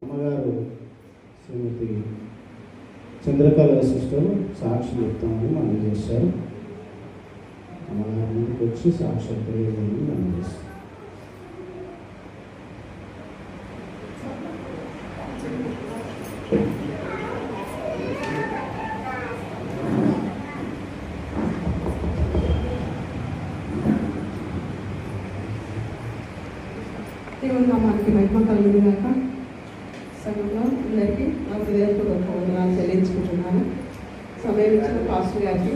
అమ్మగారు శ్రీమతి చంద్రకళ సిస్టర్ సాక్షి చెప్తామని మనం చేశారు. అమ్మగారి ముందుకు వచ్చి సాక్షి తెలియదని మనం చేస్తాం. దేవుని నామానికి మహిమ కలుగుగాక. సంఘంలో అందరికీ నా హృదయపూర్వక వందనాలు చెల్లించుకుంటున్నాను. సమయం ఇచ్చిన పాస్టర్ గారికి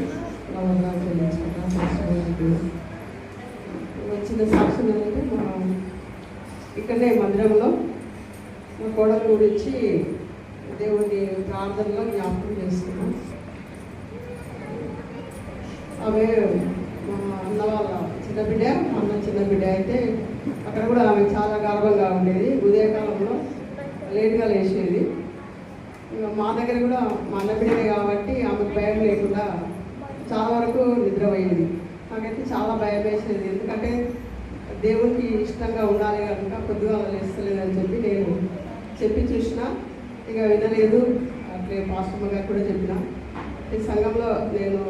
నా వందనాలు చెల్లించుకుంటున్నాను. పాస్టర్ గారికి వచ్చిన సాక్ష్యం ఏంటంటే, మా ఇక్కడనే మందిరంలో మా కోడలు గురించి దేవుని ప్రార్థనలో జ్ఞాపకం చేసుకున్నాం. ఆమె మా అన్న వాళ్ళ చిన్న బిడ్డ, మా అన్న చిన్న బిడ్డ అయితే అక్కడ కూడా ఆమె చాలా గర్వంగా ఉండేది. ఉదయకాలంలో లేట్గా లేచేది. ఇంకా మా దగ్గర కూడా మా అన్న బిడ్డనే కాబట్టి ఆమెకు భయం లేకుండా చాలా వరకు నిద్రపోయేది. నాకైతే చాలా భయం వేసేది, ఎందుకంటే దేవునికి ఇష్టంగా ఉండాలి కనుక కొద్దిగా లేస్తలేదని చెప్పి నేను చెప్పి చూసిన, ఇక వినలేదు. అట్లే పాస్టమ్మ గారు కూడా చెప్పిన. ఈ సంఘంలో నేను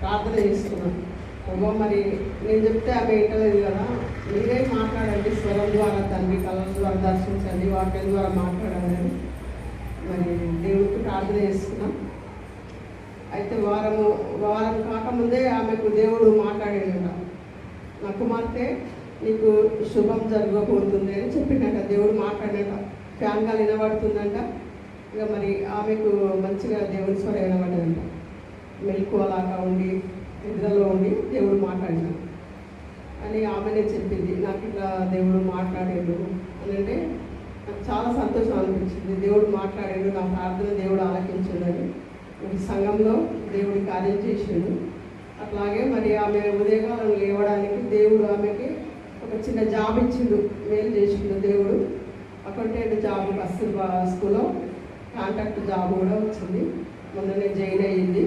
ప్రార్థన చేస్తున్నాను, మరి నేను చెప్తే ఆమె వింటలేదు కదా, మీరే మాట్లాడండి, స్వరం ద్వారా తండ్రి, కళల ద్వారా దర్శించండి, వాక్యం ద్వారా మాట్లాడాలని మరి దేవుడికి ప్రార్థన చేస్తున్నాం. అయితే వారం కాకముందే ఆమెకు దేవుడు మాట్లాడాడు, నా కుమార్తె నీకు శుభం జరగబోతుంది అని చెప్పిండట. దేవుడు మాట్లాడాక ఫ్యాన్ గాలి వినబడుతుందంట. ఇక మరి ఆమెకు మంచిగా దేవుడి స్వరం వినబడ్డదంట. మెలకువలాగా ఉండి నిద్రలో ఉండి దేవుడు మాట్లాడినా అని ఆమెనే చెప్పింది. నాకు ఇట్లా దేవుడు మాట్లాడాడు అని అంటే నాకు చాలా సంతోషం అనిపించింది. దేవుడు మాట్లాడాడు, నా ప్రార్థన దేవుడు ఆలకించాడని మరి సంఘంలో దేవుడి కార్యం చేసాడు. అట్లాగే మరి ఆమె ఉదయకాలం లేవడానికి దేవుడు ఆమెకి ఒక చిన్న జాబ్ ఇచ్చిండు, మేలు చేసిండు దేవుడు. అకౌంటెంట్ జాబ్ కస్తూర్బా స్కూల్లో కాంట్రాక్ట్ జాబ్ కూడా వచ్చింది. మొన్ననే జాయిన్ అయ్యింది.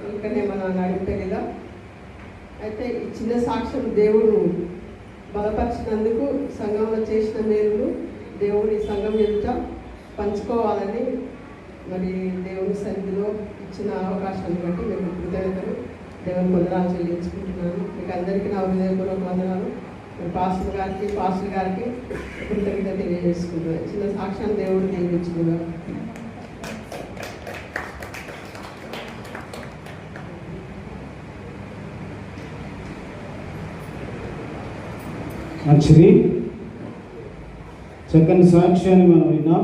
ఇంకనే మన నడిపేదిగా. అయితే ఈ చిన్న సాక్ష్యం దేవుడు బలపరిచినందుకు, సంఘంలో చేసిన మేలు దేవుడి సంఘం ఎదుట పంచుకోవాలని మరి దేవుని సన్నిధిలో ఇచ్చిన అవకాశాన్ని బట్టి మేము కృతజ్ఞతలు దేవుని వందనాలు చెల్లించుకుంటున్నాను. మీకు అందరికీ నా హృదయపూర్వక వందనాలు. పాస్టర్ గారికి కృతజ్ఞత తెలియజేసుకుంటున్నాను. చిన్న సాక్ష్యాన్ని దేవుడు దీవించుకున్నాను. మంచిది, చక్కని సాక్ష్యాన్ని మనం విన్నాం.